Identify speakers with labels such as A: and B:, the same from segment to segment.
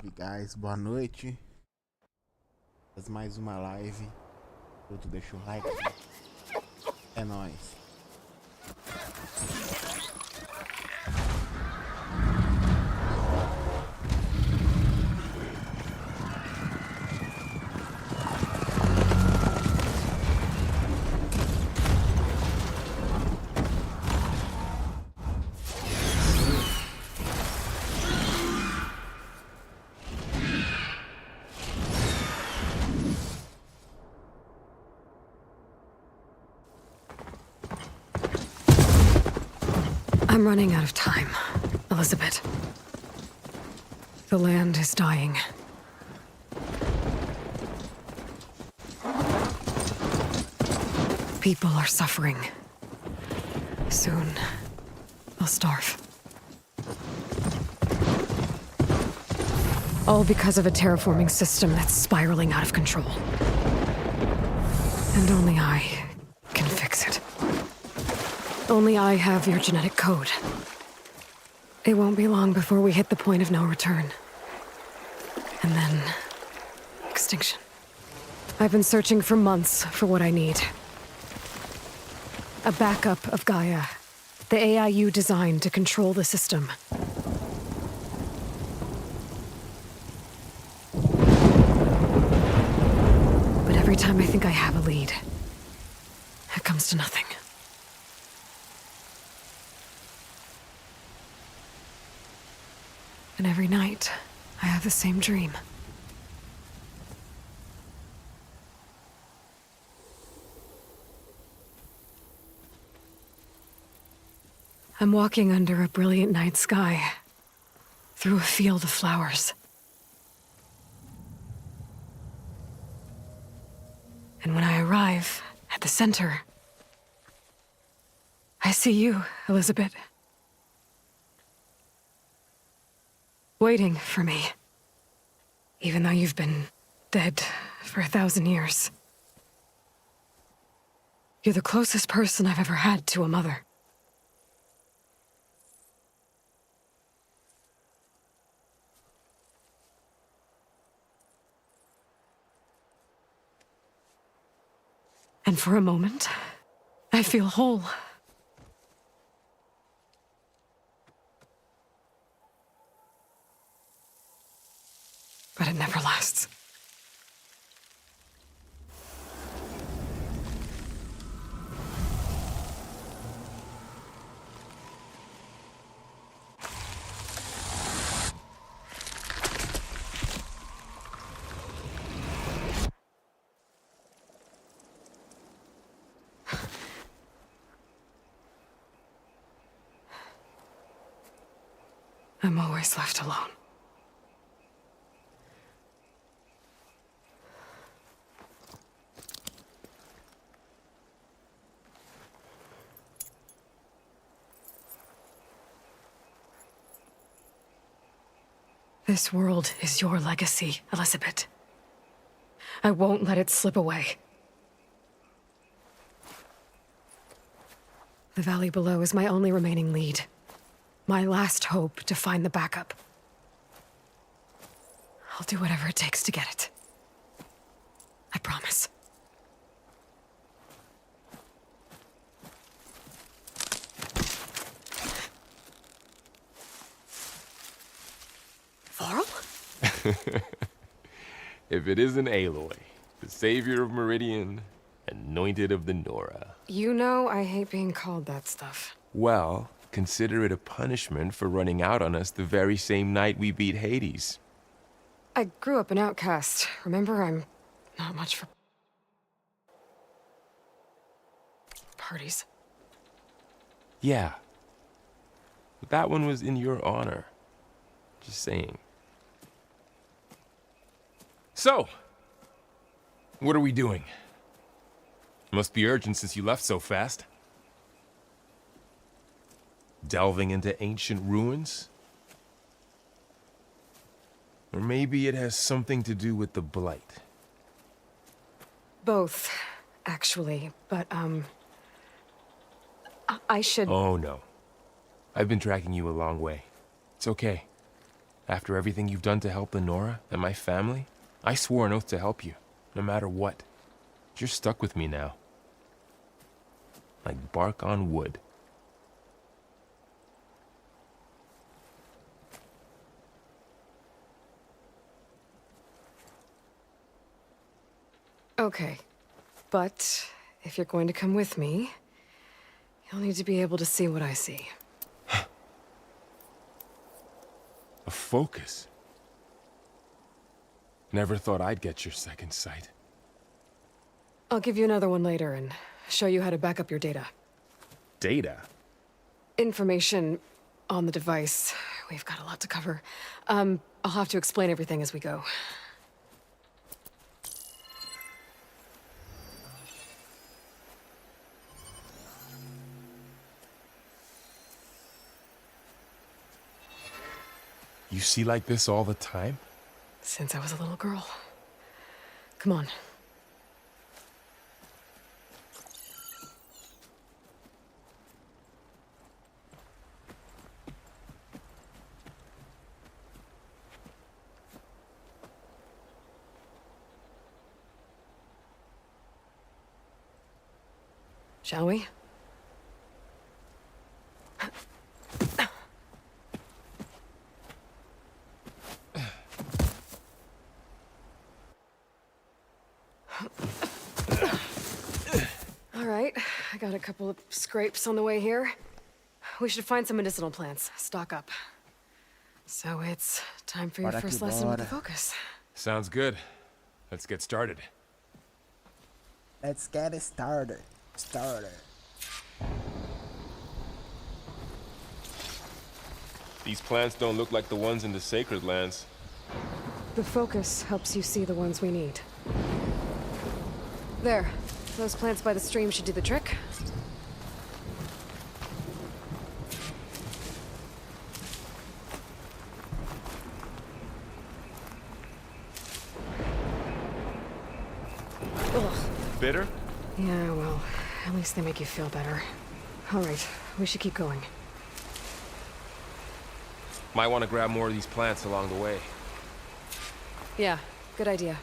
A: E guys, boa noite. Mais uma live. Tu deixa o like. É nóis.
B: I'm running out of time, Elizabeth. The land is dying. People are suffering. Soon, they'll starve. All because of a terraforming system that's spiraling out of control. And only I can fix it. Only I have your genetic code. It won't be long before we hit the point of no return. And then... extinction. I've been searching for months for what I need. A backup of Gaia. The AIU designed to control the system. But every time I think I have a lead, it comes to nothing. And every night, I have the same dream. I'm walking under a brilliant night sky, through a field of flowers. And when I arrive at the center, I see you, Elizabeth. Waiting for me. Even though you've been dead for 1,000 years. You're the closest person I've ever had to a mother. And for a moment, I feel whole. But it never lasts. I'm always left alone. This world is your legacy, Elizabeth. I won't let it slip away. The valley below is my only remaining lead. My last hope to find the backup. I'll do whatever it takes to get it. I promise. Varl?
C: If it isn't Aloy, the savior of Meridian, anointed of the Nora.
B: You know I hate being called that stuff.
C: Well, consider it a punishment for running out on us the very same night we beat Hades.
B: I grew up an outcast. Remember, I'm not much for parties.
C: Yeah. But that one was in your honor. Just saying. So, what are we doing? Must be urgent since you left so fast. Delving into ancient ruins? Or maybe it has something to do with the Blight.
B: Both, actually, but, I should...
C: Oh, no. I've been tracking you a long way. It's okay. After everything you've done to help the Nora and my family, I swore an oath to help you, no matter what. You're stuck with me now. Like bark on wood.
B: Okay, but if you're going to come with me, you'll need to be able to see what I see.
C: A focus? Never thought I'd get your second sight.
B: I'll give you another one later and show you how to back up your data.
C: Data?
B: Information on the device. We've got a lot to cover. I'll have to explain everything as we go.
C: You see like this all the time?
B: Since I was a little girl. Come on. Shall we? All right, I got a couple of scrapes on the way here. We should find some medicinal plants, stock up. So it's time for your
A: Bora
B: first
A: que
B: lesson with the
A: bora.
B: focus.
C: Sounds good. Let's get started.
A: Let's get it started.
C: These plants don't look like the ones in the Sacred Lands.
B: The focus helps you see the ones we need. There. Those plants by the stream should do the trick. Ugh.
C: Bitter?
B: Yeah, well, at least they make you feel better. All right, we should keep going.
C: Might want to grab more of these plants along the way.
B: Yeah, good idea.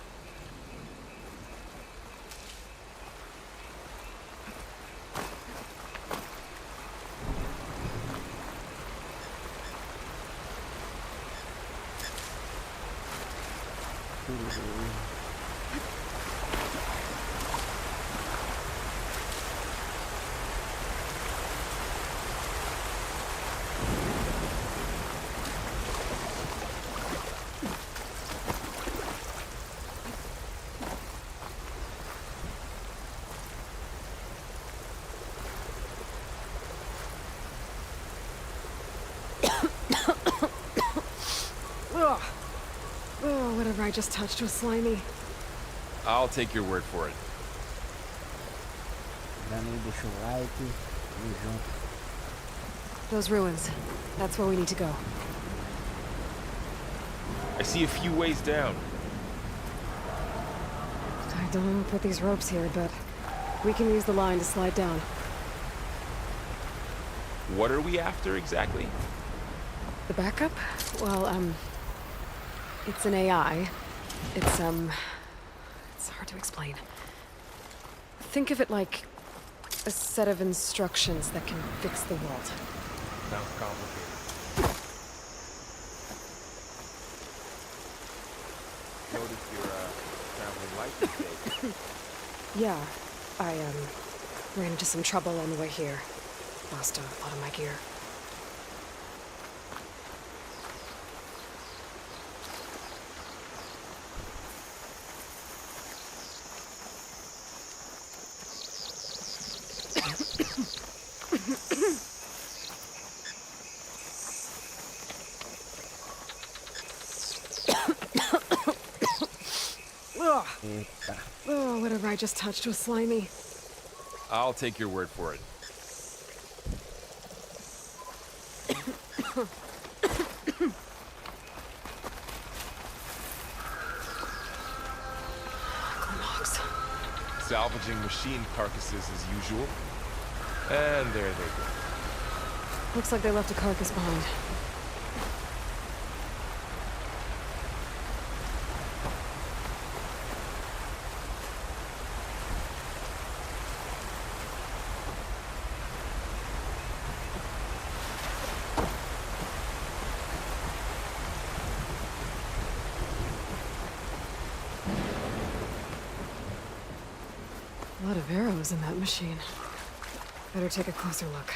B: Ugh. Oh, whatever I just touched was slimy.
C: I'll take your word for it.
A: Também deixa o like. Tamo junto.
B: Those ruins. That's where we need to go.
C: I see a few ways down.
B: I don't know who put these ropes here, but we can use the line to slide down.
C: What are we after exactly?
B: The backup? Well, it's an AI. It's hard to explain. Think of it like a set of instructions that can fix the world.
C: Sounds complicated. Notice your traveling license plate.
B: Yeah, I, ran into some trouble on the way here. Lost a lot of my gear. Ugh.
A: Eita.
B: Oh, whatever I just touched was slimy.
C: I'll take your word for it.
B: Logs.
C: Salvaging machine carcasses as usual. And there they go.
B: Looks like they left a carcass behind. A lot of arrows in that machine. Better take a closer look.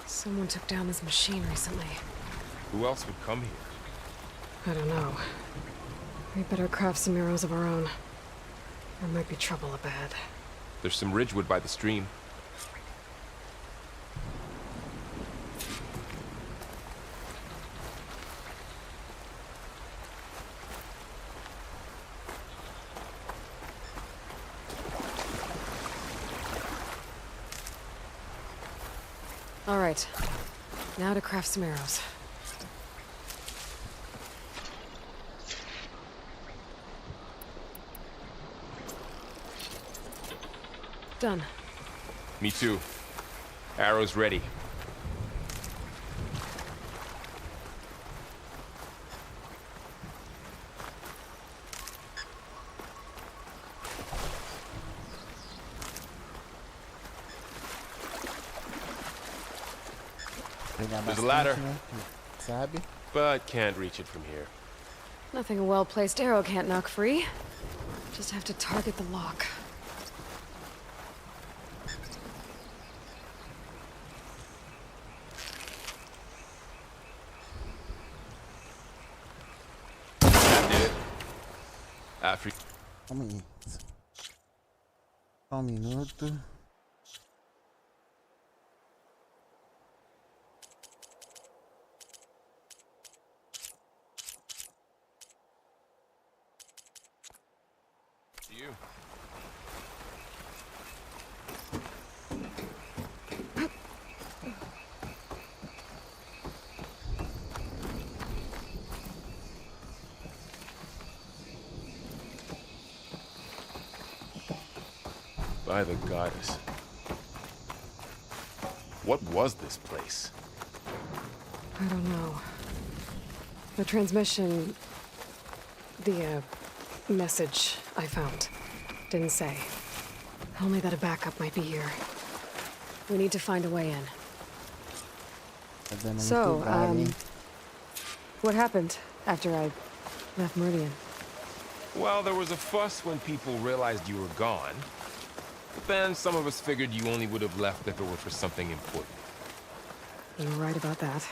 B: Someone took down this machine recently.
C: Who else would come here?
B: I don't know. We better craft some arrows of our own. There might be trouble up ahead.
C: There's some ridgewood by the stream.
B: All right. Now to craft some arrows. Done.
C: Me too. Arrows ready.
A: Pegar
C: There's a
A: bastante,
C: ladder.
A: né? Sabe?
C: But can't reach it from here.
B: Nothing a well-placed arrow can't knock free. Just have to target the lock.
C: That did it. After
A: Calma aí. Só um minuto.
C: you. By the goddess. What was this place?
B: I don't know. The transmission... The, message I found didn't say. Only that a backup might be here. We need to find a way in.
A: Tá dando
B: So,
A: muito vale, hein?
B: what happened after I left Meridian?
C: Well, there was a fuss when people realized you were gone. But then some of us figured you only would have left if it were for something important.
B: You're right about that.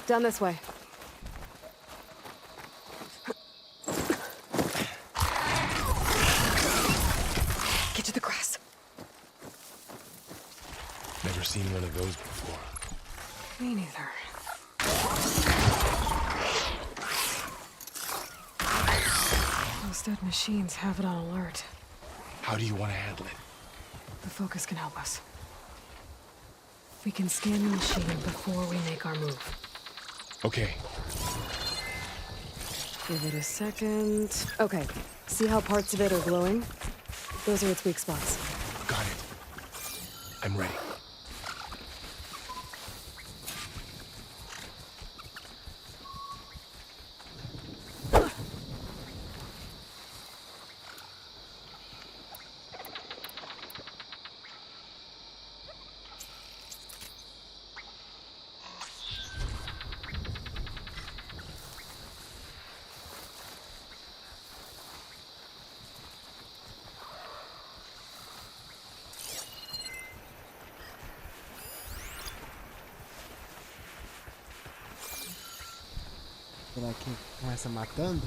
B: Down this way. Get to the grass.
C: Never seen one of those before.
B: Me neither. Those dead machines have it on alert.
C: How do you want to handle it?
B: The focus can help us. We can scan the machine before we make our move.
C: Okay.
B: Give it a second. Okay, see how parts of it are glowing? Those are its weak spots.
C: Got it. I'm ready.
A: Será que começa matando?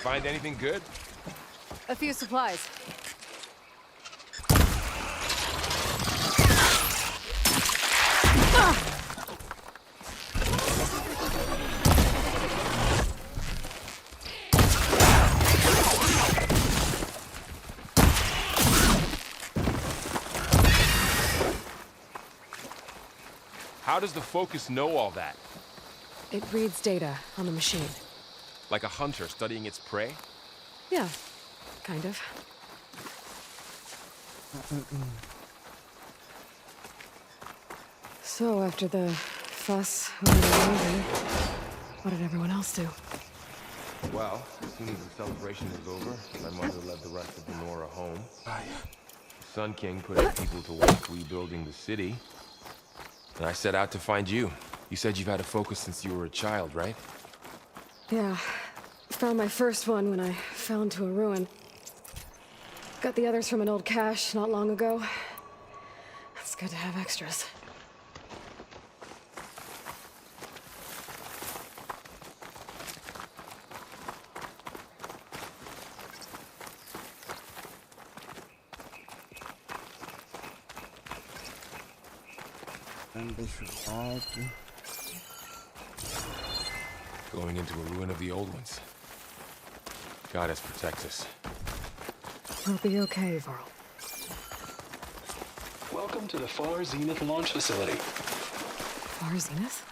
C: Find anything good?
B: A few supplies.
C: How does the Focus know all that?
B: It reads data on the machine.
C: Like a hunter studying its prey?
B: Yeah, kind of. So, after the fuss over the movie, what did everyone else do?
C: Well, as soon as the celebration was over, my mother led the rest of the Nora home. The Sun King put his people to work rebuilding the city. And I set out to find you. You said you've had a Focus since you were a child, right?
B: Yeah, found my first one when I fell into a ruin. Got the others from an old cache not long ago. It's good to have extras.
A: And deixa o like.
C: Going into a ruin of the old ones. Goddess protects us.
B: We'll be okay, Varl.
D: Welcome to the Far Zenith launch facility.
B: Far Zenith?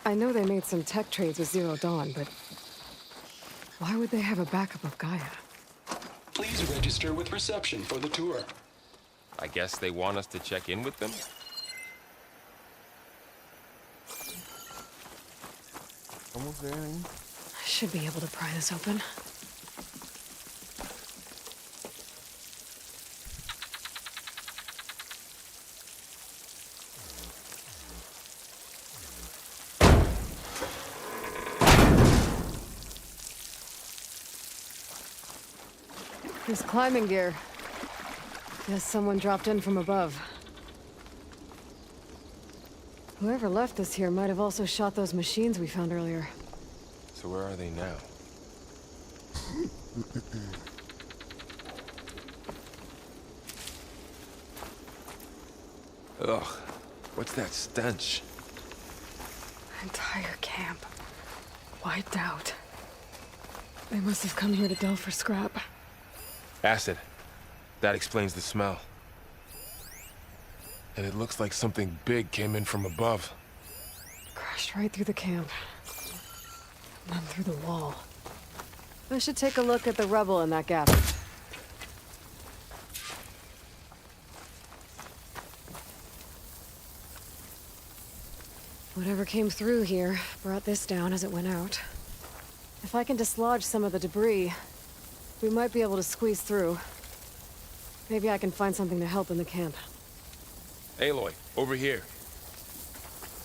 B: I know they made some tech trades with Zero Dawn, but why would they have a backup of Gaia?
D: Please register with reception for the tour.
C: I guess they want us to check in with them?
A: Vamos ver, hein?
B: I should be able to pry this open. This climbing gear. Guess someone dropped in from above. Whoever left this here might have also shot those machines we found earlier.
C: So where are they now? Ugh, what's that stench?
B: Entire camp. Wiped out. They must have come here to delve for scrap.
C: Acid. That explains the smell. And it looks like something big came in from above.
B: Crashed right through the camp. And then through the wall. I should take a look at the rubble in that gap. Whatever came through here brought this down as it went out. If I can dislodge some of the debris, we might be able to squeeze through. Maybe I can find something to help in the camp.
C: Aloy, over here.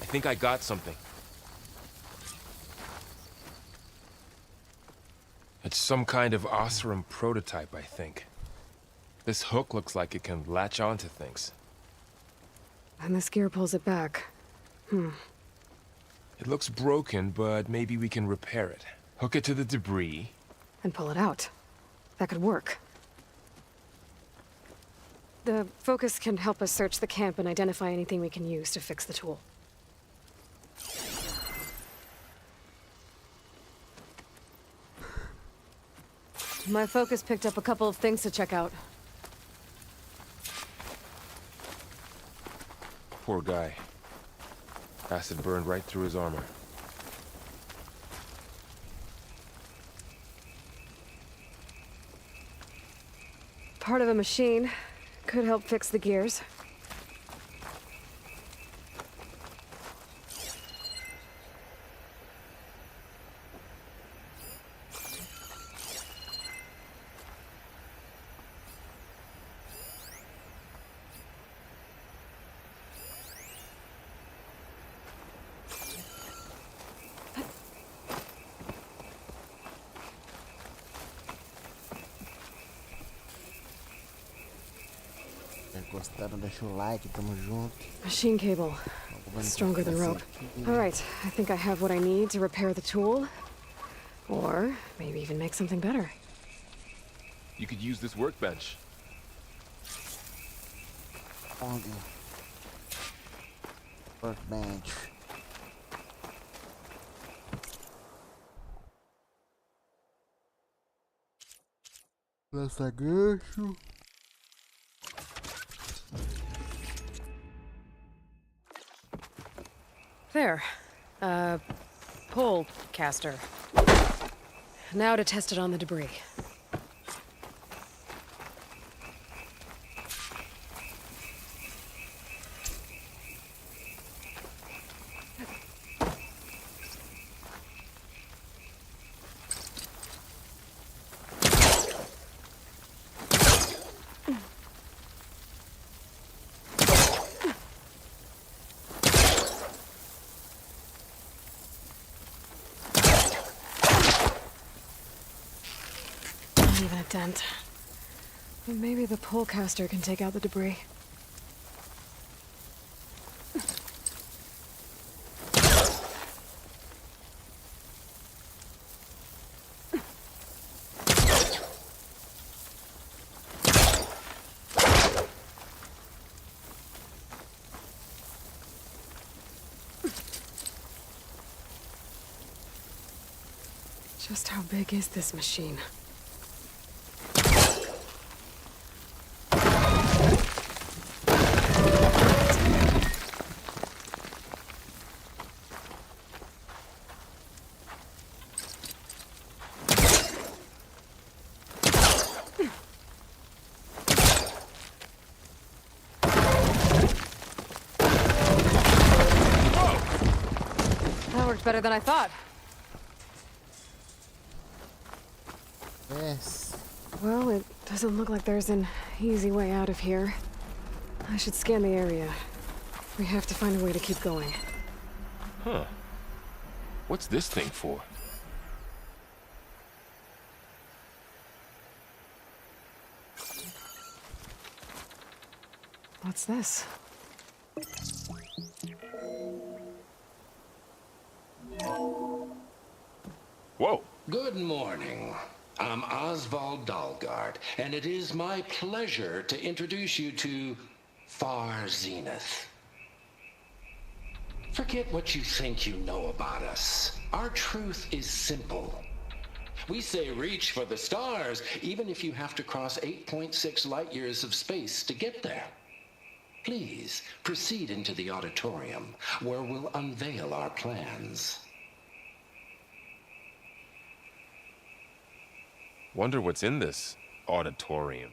C: I think I got something. It's some kind of Oseram prototype, I think. This hook looks like it can latch onto things.
B: And this gear pulls it back.
C: It looks broken, but maybe we can repair it. Hook it to the debris.
B: And pull it out. That could work. The Focus can help us search the camp and identify anything we can use to fix the tool. My Focus picked up a couple of things to check out.
C: Poor guy. Acid burned right through his armor.
B: Part of a machine. Could help fix the gears.
A: Gostaram, deixa o like, tamo junto.
B: Machine cable. Stronger than rope. All right, I think I have what I need to repair the tool. Or maybe even make something better.
C: You could use this workbench.
A: On the workbench. Lança gancho.
B: There. Pole caster. Now to test it on the debris. Not even a dent. But maybe the pole caster can take out the debris. Just how big is this machine? That worked better than I thought.
A: Yes.
B: Well, it doesn't look like there's an easy way out of here. I should scan the area. We have to find a way to keep going.
C: Huh. What's this thing for?
B: What's this?
C: Whoa!
D: Good morning. I'm Oswald Dalgard, and it is my pleasure to introduce you to Far Zenith. Forget what you think you know about us. Our truth is simple. We say reach for the stars, even if you have to cross 8.6 light years of space to get there. Please proceed into the auditorium, where we'll unveil our plans.
C: Wonder what's in this auditorium.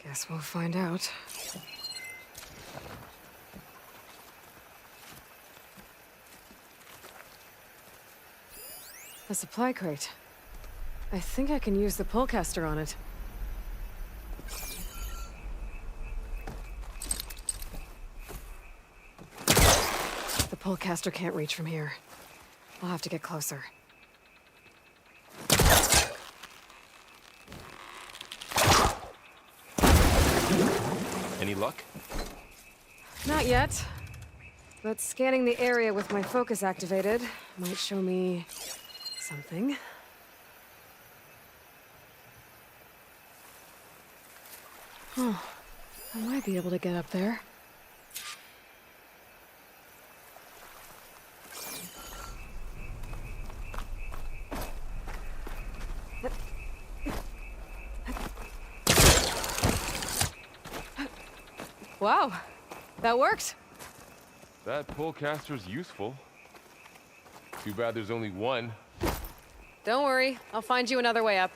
B: Guess we'll find out. A supply crate. I think I can use the pullcaster on it. The pullcaster can't reach from here. I'll have to get closer.
C: Any luck?
B: Not yet. But scanning the area with my focus activated might show me something. Huh. I might be able to get up there. Wow, that worked.
C: That pullcaster's useful. Too bad there's only one.
B: Don't worry, I'll find you another way up.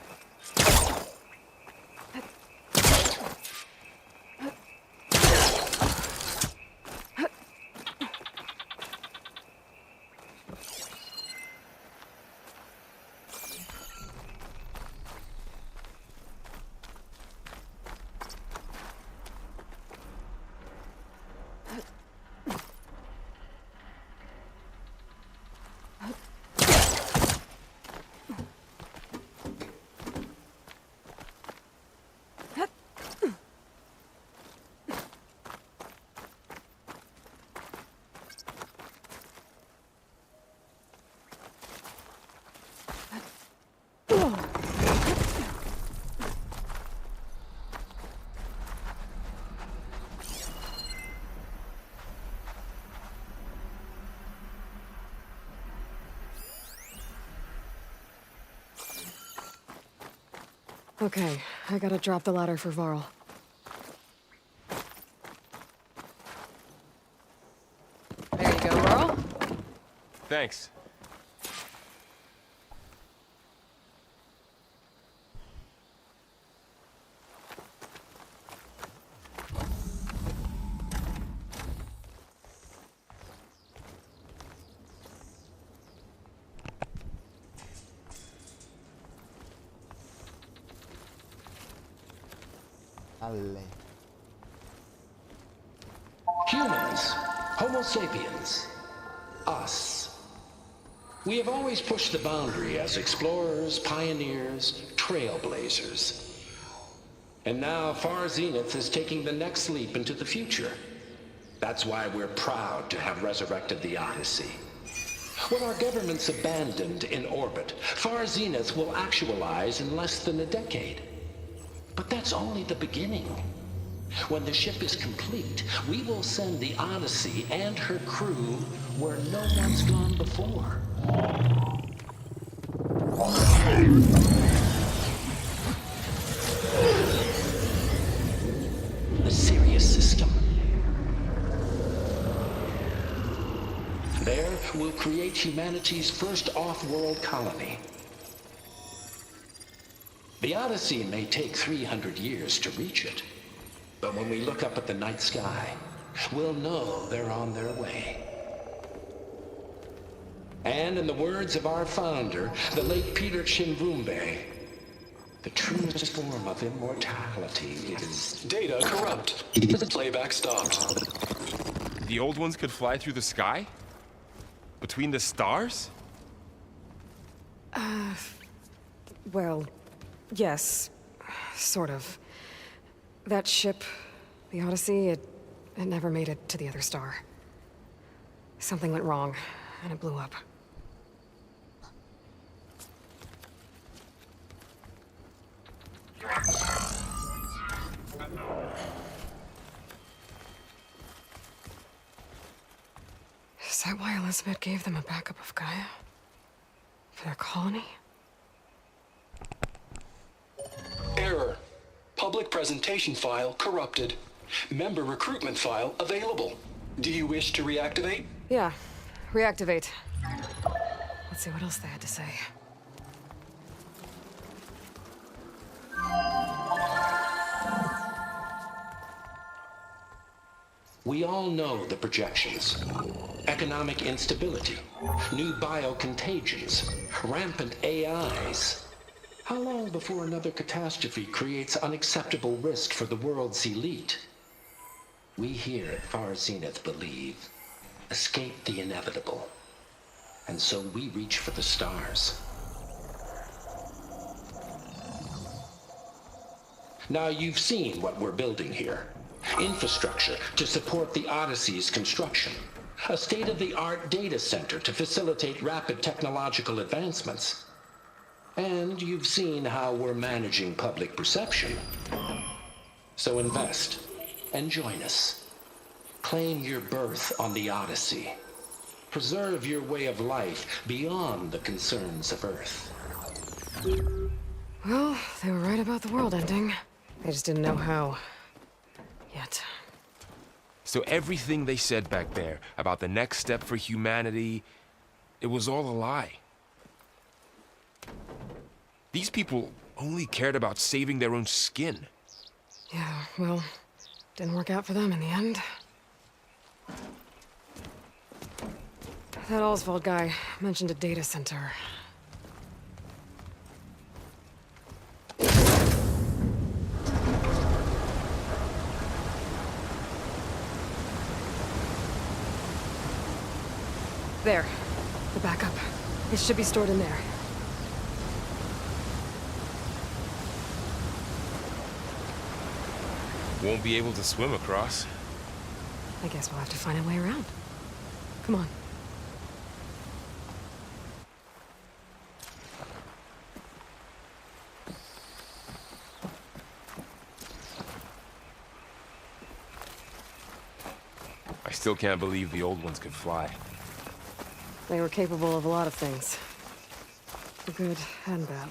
B: Okay, I gotta drop the ladder for Varl. There you go, Varl.
C: Thanks.
A: Ale.
D: Humans, Homo sapiens, us. We have always pushed the boundary as explorers, pioneers, trailblazers. And now Far Zenith is taking the next leap into the future. That's why we're proud to have resurrected the Odyssey. When our government's abandoned in orbit, Far Zenith will actualize in less than a decade. But that's only the beginning. When the ship is complete, we will send the Odyssey and her crew where no one's gone before. The Sirius system. There, we'll create humanity's first off-world colony. The Odyssey may take 300 years to reach it, but when we look up at the night sky, we'll know they're on their way. And in the words of our founder, the late Peter Chimvumbe, the truest form of immortality is...
E: Data corrupt. Playback stopped.
C: The old ones could fly through the sky? Between the stars?
B: Well, yes. Sort of. That ship, the Odyssey, it never made it to the other star. Something went wrong, and it blew up. Is that why Elizabeth gave them a backup of Gaia? For their colony?
E: Error. Public presentation file corrupted. Member recruitment file available. Do you wish to reactivate?
B: Yeah, reactivate. Let's see what else they had to say.
D: We all know the projections. Economic instability, new biocontagions, rampant AIs. How long before another catastrophe creates unacceptable risk for the world's elite? We here at Far Zenith believe, escape the inevitable. And so we reach for the stars. Now you've seen what we're building here. Infrastructure to support the Odyssey's construction. A state-of-the-art data center to facilitate rapid technological advancements. And you've seen how we're managing public perception. So invest and join us. Claim your berth on the Odyssey. Preserve your way of life beyond the concerns of Earth.
B: Well, they were right about the world ending. They just didn't know how. Yet.
C: So everything they said back there about the next step for humanity, it was all a lie. These people only cared about saving their own skin.
B: Yeah, well, didn't work out for them in the end. That Oswald guy mentioned a data center. There. The backup. It should be stored in there.
C: Won't be able to swim across.
B: I guess we'll have to find a way around. Come on.
C: I still can't believe the old ones could fly.
B: They were capable of a lot of things. Good and bad.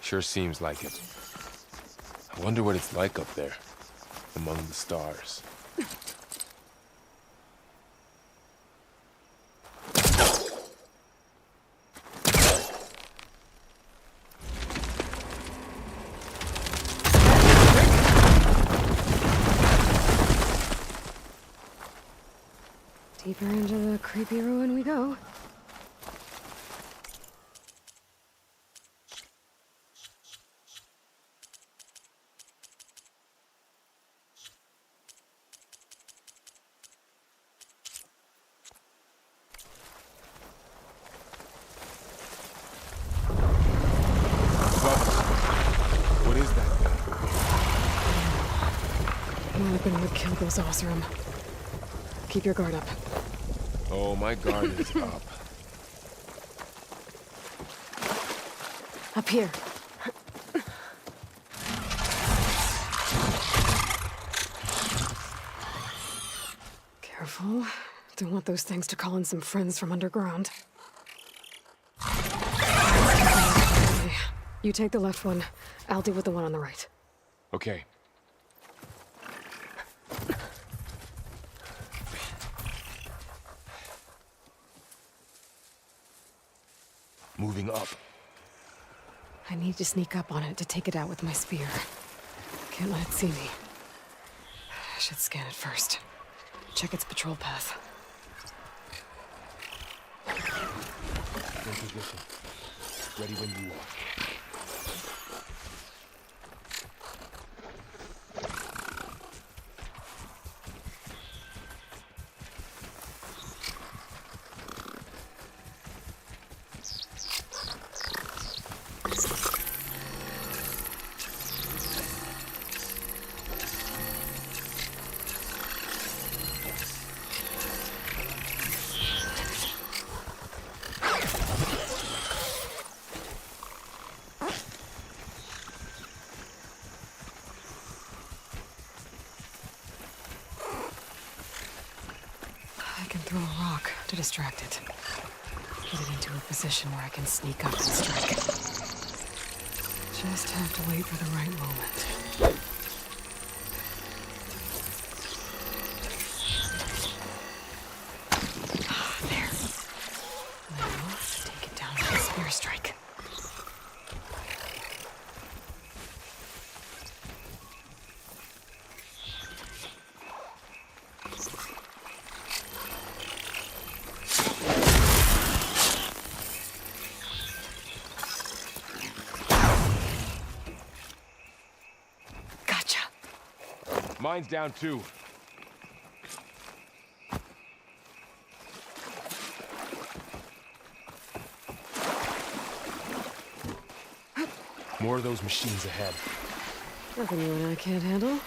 C: Sure seems like it. I wonder what it's like up there, among the stars.
B: Deeper into the creepy ruin we go.
C: What is that thing?
B: Might have been what killed those Osram. Keep your guard up.
C: Oh, my guard is up.
B: Up here. Careful. Don't want those things to call in some friends from underground. Okay. You take the left one. I'll deal with the one on the right.
C: Okay. Moving up.
B: I need to sneak up on it to take it out with my spear. Can't let it see me. I should scan it first. Check its patrol path.
C: In position. Ready when you are.
B: I can throw a rock to distract it. Get it into a position where I can sneak up and strike. Just have to wait for the right moment. There. Now, take it down with a spear strike. Gotcha.
C: Mine's down too. More of those machines ahead.
B: Nothing you and I can't handle.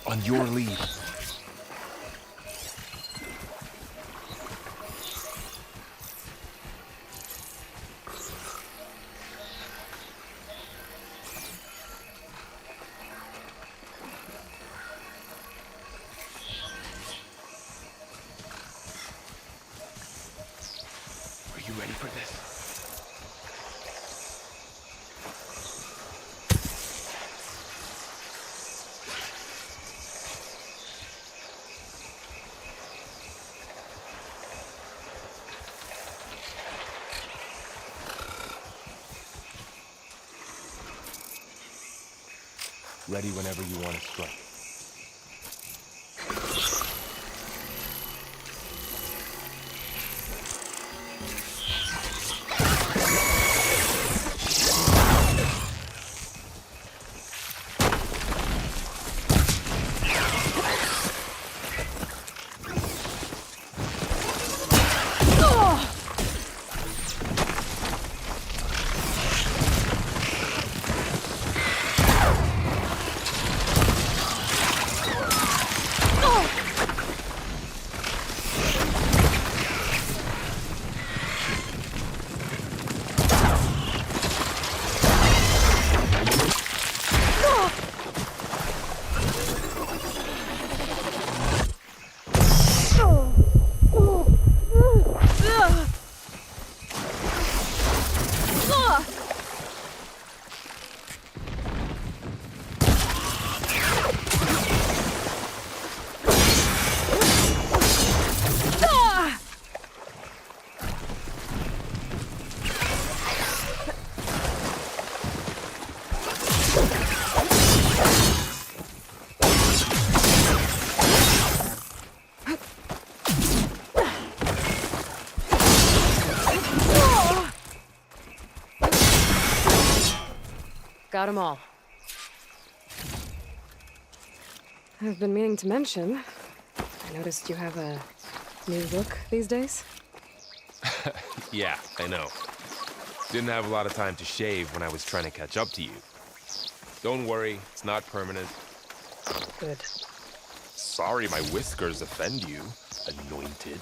C: On your lead. Are you ready for this? Ready whenever you want to strike.
B: Got them all. I've been meaning to mention, I noticed you have a new look these days.
C: Yeah, I know. Didn't have a lot of time to shave when I was trying to catch up to you. Don't worry, it's not permanent.
B: Good.
C: Sorry my whiskers offend you, anointed.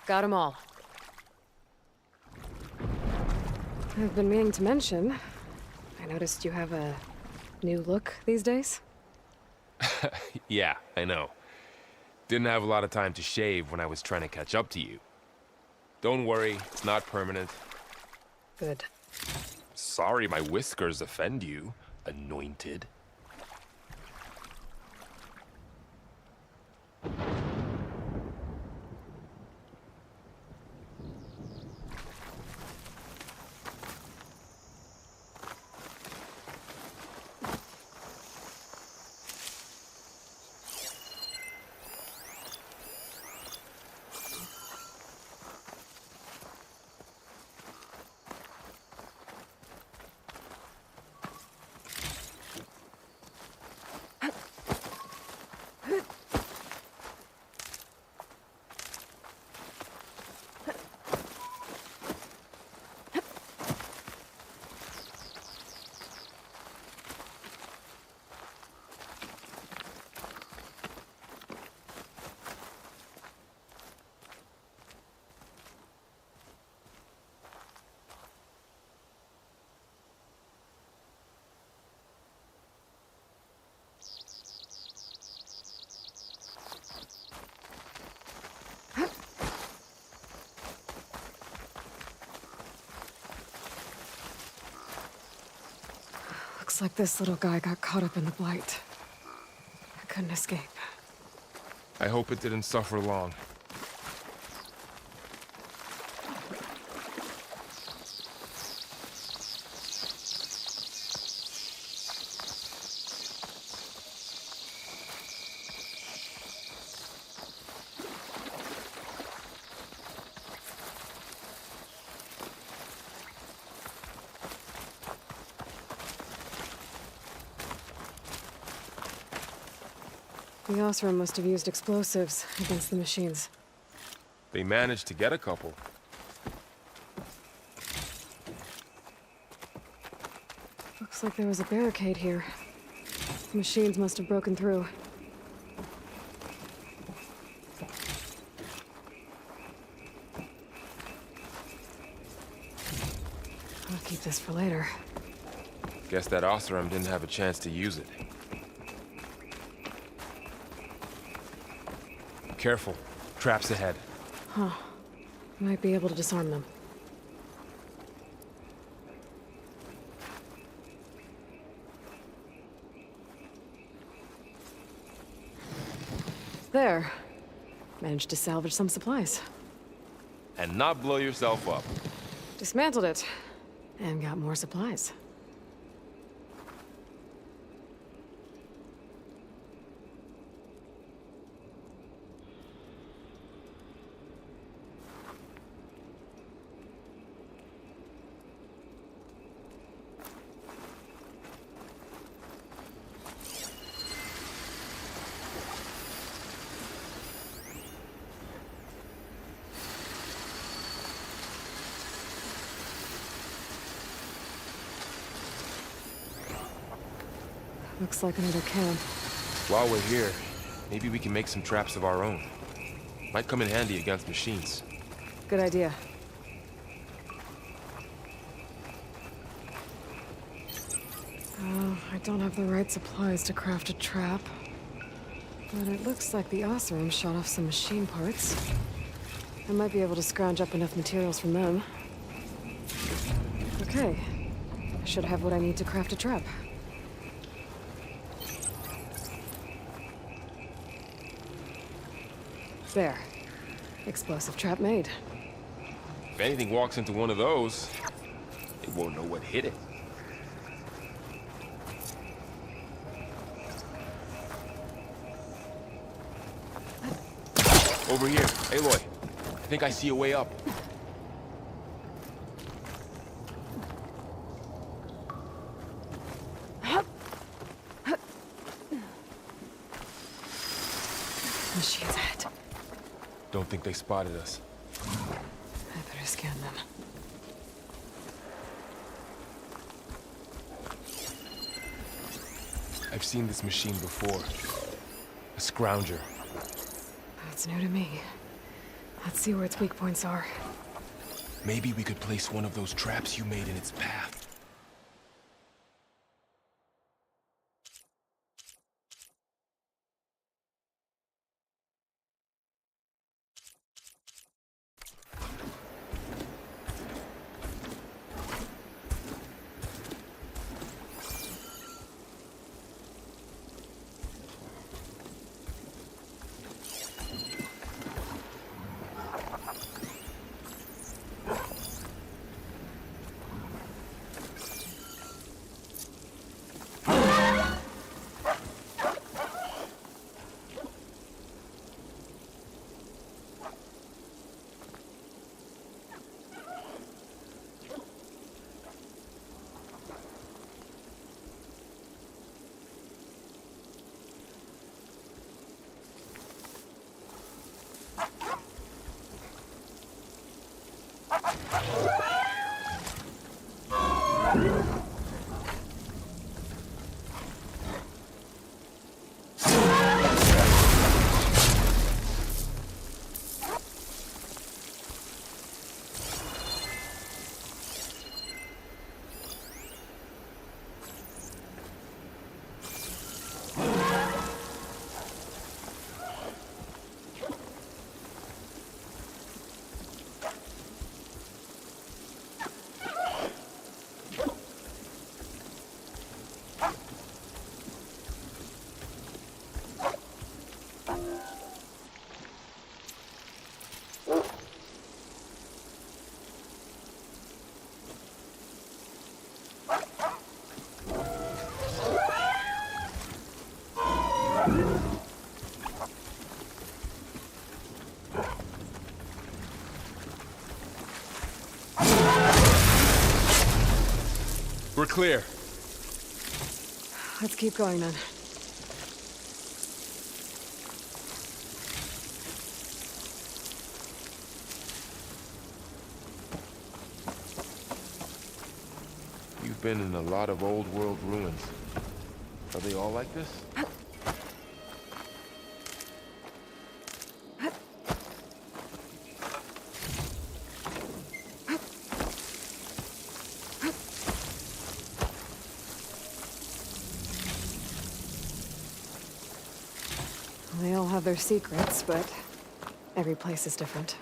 B: Got 'em all. I've been meaning to mention, I noticed you have a new look these days.
C: Yeah, I know. Didn't have a lot of time to shave when I was trying to catch up to you. Don't worry, it's not permanent.
B: Good.
C: Sorry my whiskers offend you, anointed.
B: Looks like this little guy got caught up in the Blight. I couldn't escape.
C: I hope it didn't suffer long.
B: The Osram must have used explosives against the machines.
C: They managed to get a couple.
B: Looks like there was a barricade here. The machines must have broken through. I'll keep this for later.
C: Guess that Osram didn't have a chance to use it. Careful. Traps ahead.
B: Huh. Might be able to disarm them. There. Managed to salvage some supplies.
C: And not blow yourself up.
B: Dismantled it. And got more supplies. Looks like another camp.
C: While we're here, maybe we can make some traps of our own. Might come in handy against machines.
B: Good idea. Oh, I don't have the right supplies to craft a trap. But it looks like the Osram shot off some machine parts. I might be able to scrounge up enough materials from them. Okay. I should have what I need to craft a trap. There. Explosive trap made.
C: If anything walks into one of those, it won't know what hit it. Over here. Aloy, I think I see a way up.
B: Machines ahead.
C: Don't think they spotted us.
B: I better scan them.
C: I've seen this machine before. A scrounger.
B: That's new to me. Let's see where its weak points are.
C: Maybe we could place one of those traps you made in its path. We're clear.
B: Let's keep going then.
C: You've been in a lot of old world ruins. Are they all like this?
B: They all have their secrets, but every place is different.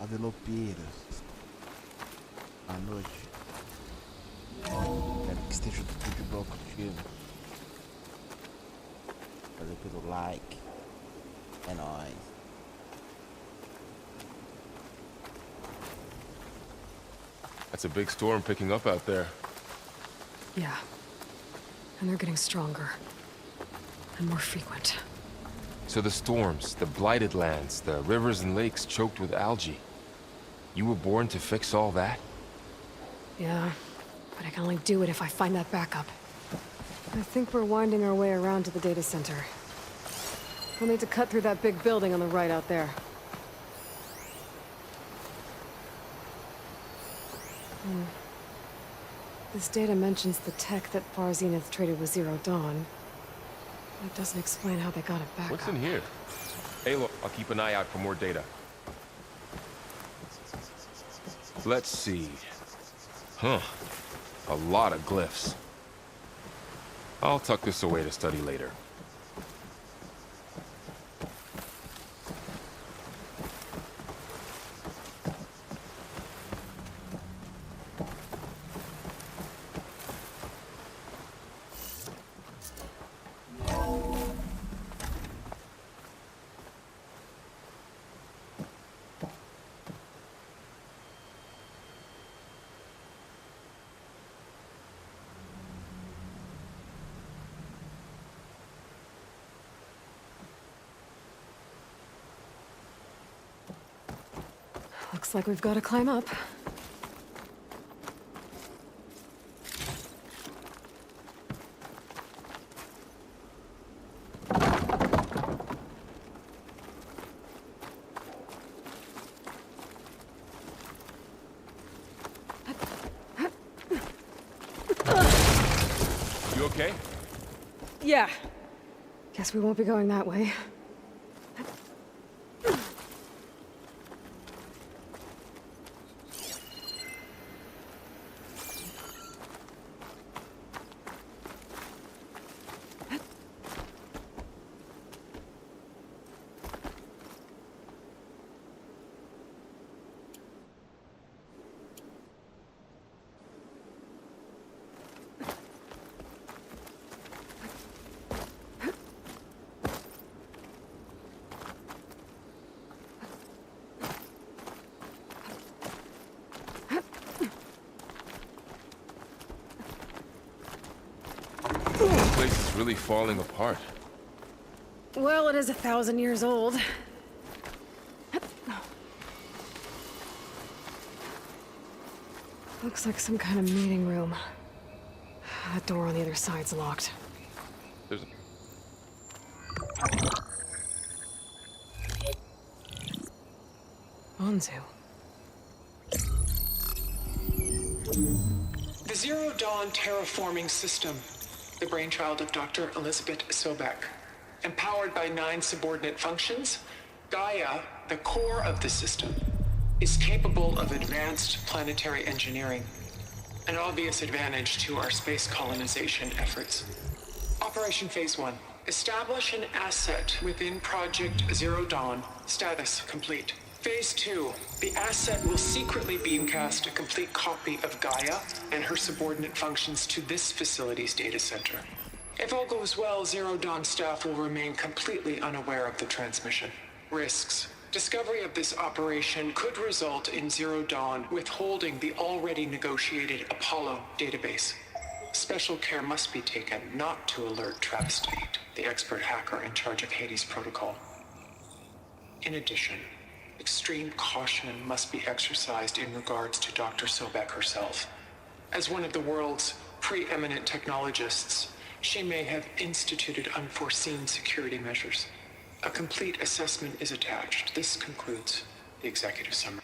A: Avelopeiras. À noite. Espero que esteja tudo de boa contigo. Fazer pelo like. É nóis.
C: That's a big storm picking up out there.
B: Yeah. And they're getting stronger. And more frequent.
C: So the storms, the blighted lands, the rivers and lakes choked with algae. You were born to fix all that?
B: Yeah. But I can only do it if I find that backup. I think we're winding our way around to the data center. We'll need to cut through that big building on the right out there. This data mentions the tech that Far Zenith traded with Zero Dawn. It doesn't explain how they got it back.
C: What's in here? Hey, look, I'll keep an eye out for more data. Let's see. Huh. A lot of glyphs. I'll tuck this away to study later.
B: Looks like we've got to climb up.
C: You okay?
B: Yeah. Guess we won't be going that way.
C: This place is really falling apart.
B: Well, it is 1,000 years old. Looks like some kind of meeting room. That door on the other side's locked.
C: There's...
B: Anzu.
E: The Zero Dawn terraforming system, the brainchild of Dr. Elizabeth Sobek. Empowered by 9 subordinate functions, Gaia, the core of the system, is capable of advanced planetary engineering, an obvious advantage to our space colonization efforts. Operation Phase 1. Establish an asset within Project Zero Dawn. Status complete. Phase 2. The asset will secretly beamcast a complete copy of Gaia and her subordinate functions to this facility's data center. If all goes well, Zero Dawn staff will remain completely unaware of the transmission. Risks. Discovery of this operation could result in Zero Dawn withholding the already negotiated Apollo database. Special care must be taken not to alert Travis Tate, the expert hacker in charge of Hades Protocol. In addition, extreme caution must be exercised in regards to Dr. Sobek herself. As one of the world's preeminent technologists, she may have instituted unforeseen security measures. A complete assessment is attached. This concludes the executive summary.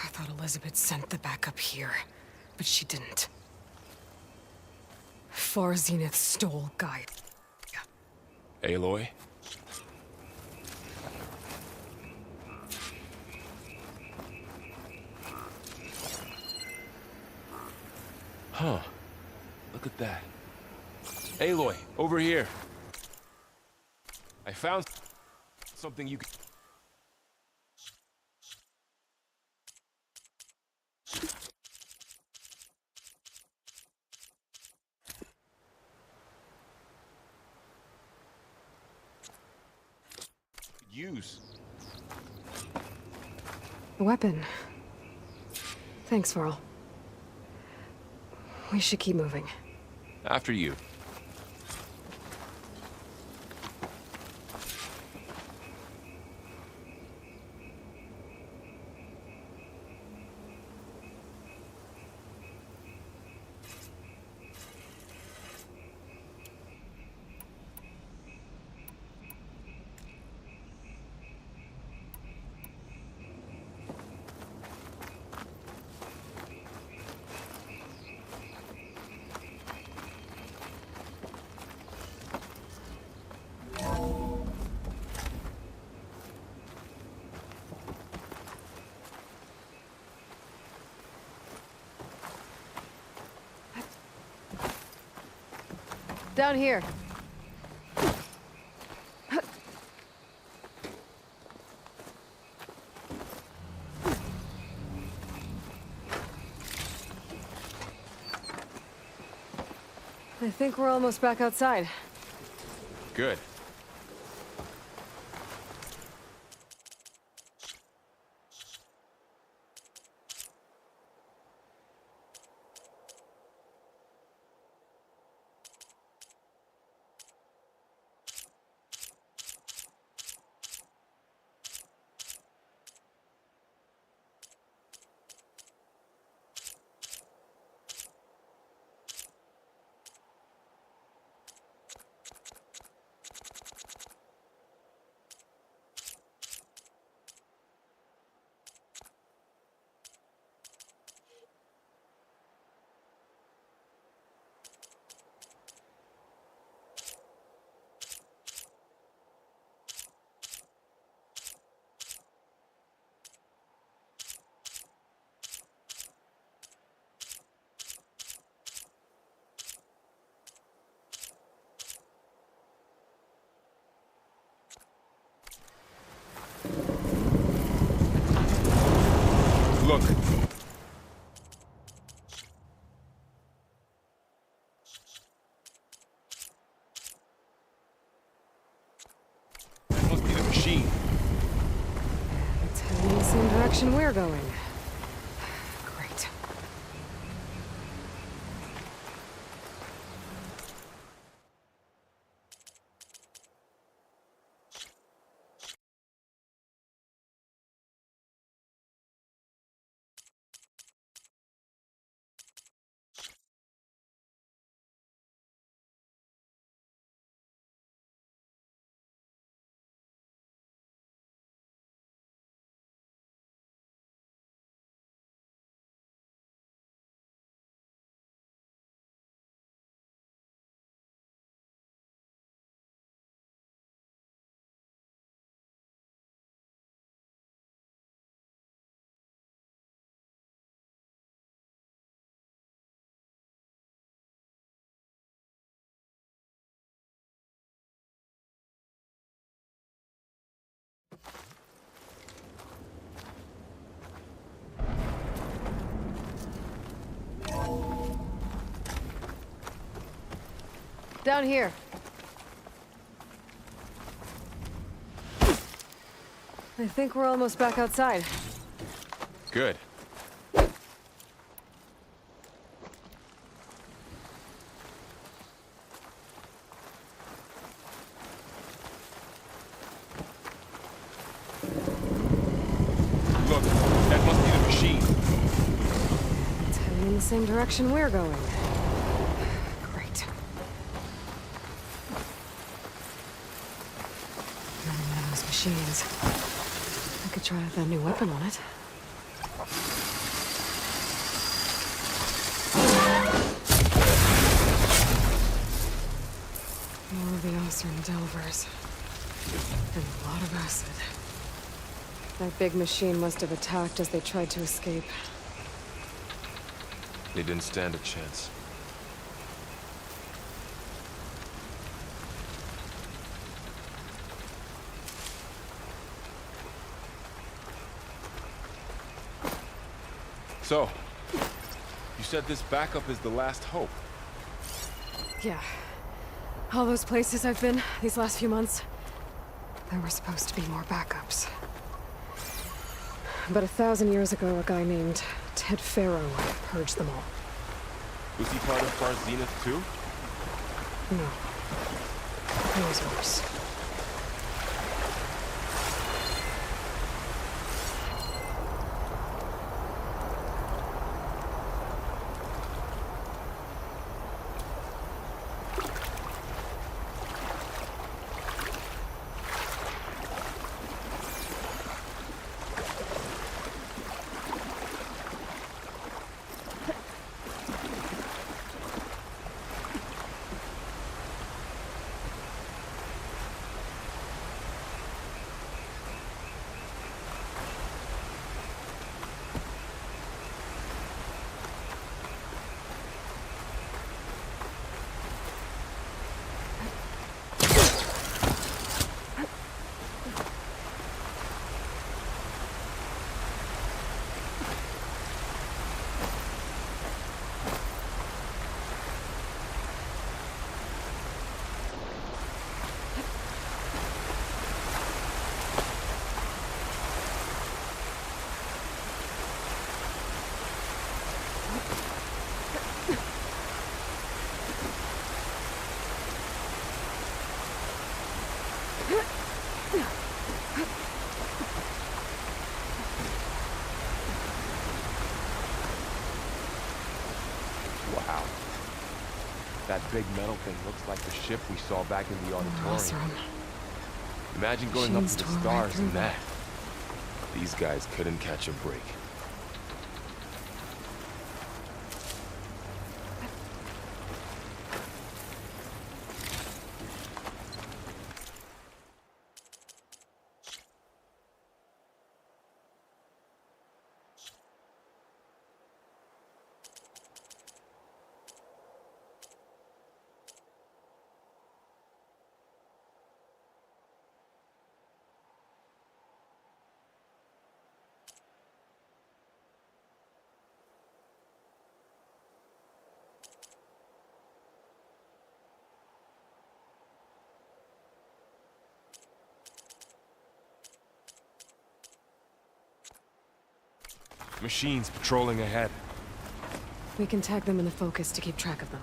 B: I thought Elizabeth sent the backup here, but she didn't. Far Zenith stole Gaia.
C: Aloy? Huh. Look at that. Aloy, over here. I found something you can... use?
B: A weapon. Thanks, Varl. We should keep moving.
C: After you.
B: Down here. I think we're almost back outside.
C: Good. Look. That must be the machine.
B: It's heading in the same direction we're going. Great. Down here. I think we're almost back outside.
C: Good. Look, that must be the machine.
B: It's heading in the same direction we're going. Great. Another one of those machines. I could try out that new weapon on it. More of the Oseram Delvers. And a lot of acid. That big machine must have attacked as they tried to escape.
C: They didn't stand a chance. So, you said this backup is the last hope.
B: Yeah. All those places I've been these last few months. There were supposed to be more backups. But 1,000 years ago, a guy named Ted Faro purged them all.
C: Was he part of Far Zenith too?
B: No. It was worse.
C: Wow. That big metal thing looks like the ship we saw back in the auditorium.
B: Awesome.
C: Imagine going up
B: Machines
C: to the
B: tore right
C: stars
B: through
C: in that. These guys couldn't catch a break. Machines patrolling ahead.
B: We can tag them in the focus to keep track of them.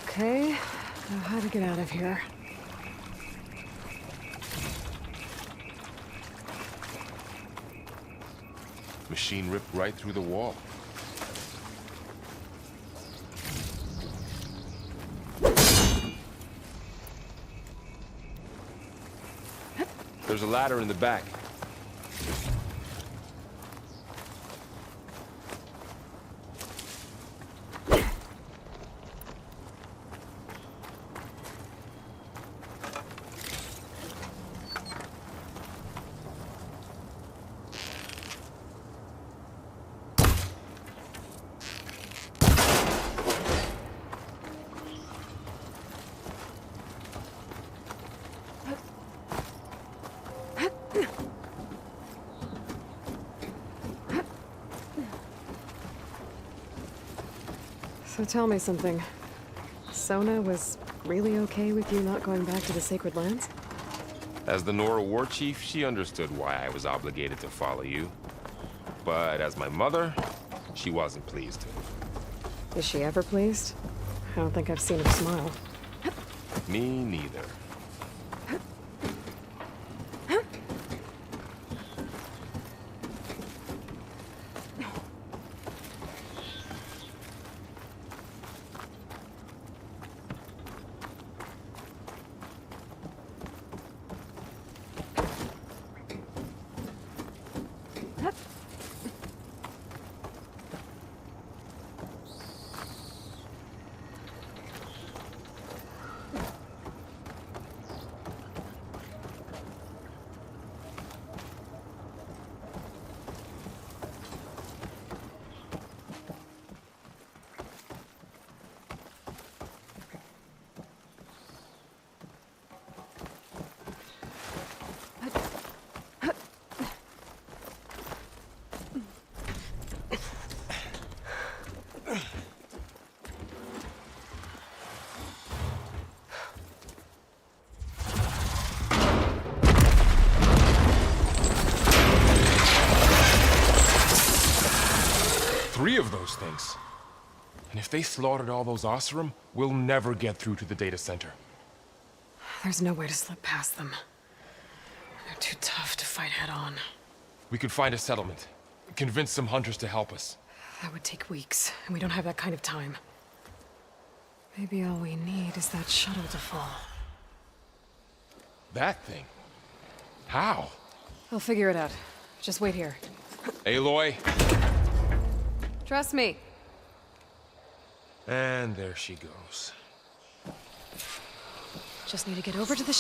B: Okay, now how to get out of here.
C: Machine ripped right through the wall. There's a ladder in the back.
B: So tell me something. Sona was really okay with you not going back to the Sacred Lands?
C: As the Nora war chief, she understood why I was obligated to follow you. But as my mother, she wasn't pleased.
B: Is she ever pleased? I don't think I've seen her smile.
C: Me neither. Three of those things. And if they slaughtered all those Oseram, we'll never get through to the data center.
B: There's no way to slip past them. They're too tough to fight head-on.
C: We could find a settlement. Convince some hunters to help us.
B: That would take weeks, and we don't have that kind of time. Maybe all we need is that shuttle to fall.
C: That thing? How?
B: I'll figure it out. Just wait here.
C: Aloy.
B: Trust me.
C: And there she goes.
B: Just need to get over to the